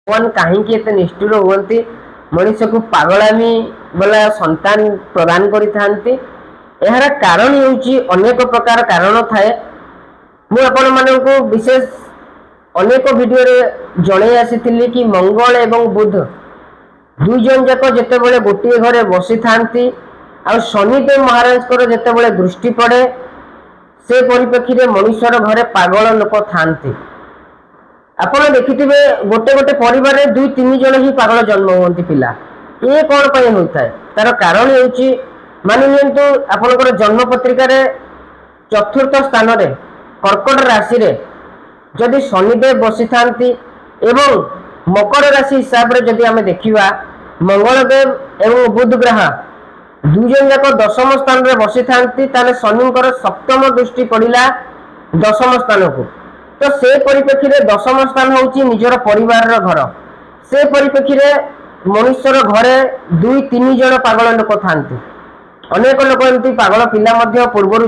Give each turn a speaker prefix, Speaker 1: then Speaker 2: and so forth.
Speaker 1: भगवान कहीं एत निष्ठुर हुए मनीष को पागलामी वाला संतान प्रदान करते। यार कारण अनेक प्रकार कारण थाए। मुझे विशेष अनेक वीडियो जन आसी कि मंगल एवं बुध दुई जन जाक जिते गोटे घरे बसी था शनिदेव महाराज जिते दृष्टि पड़े से परिप्रेक्षी में मनुष्यर घरे पागल लोक थांती। आपण देखिथे गोटे गोटे परिवार में दुई तीन जन ही पागल जन्म होती पिला। ये कौन पर होता है तार कारण होची मानि नियंतु आपनकर जन्म पत्रिका रे चतुर्थ स्थान रे कर्कट राशि रे जदि शनिदेव बसी थांती एवं मकर राशि हिसाब रे जदि आमे देखिबा मंगलदेव एवं बुध ग्रह दुई जन जाक दशम स्थान रे बसी थांती ताले शनिकर सप्तम दृष्टि पड़िला दशम स्थान को। तो से परिप्रेक्षी में दशम स्थान होची निजर परिवार घर। से परिप्रेक्षी में मनुष्यर घरे दुई तीन जन पागल लोक थांती। अनेक लोक एमती पागल पिला पूर्व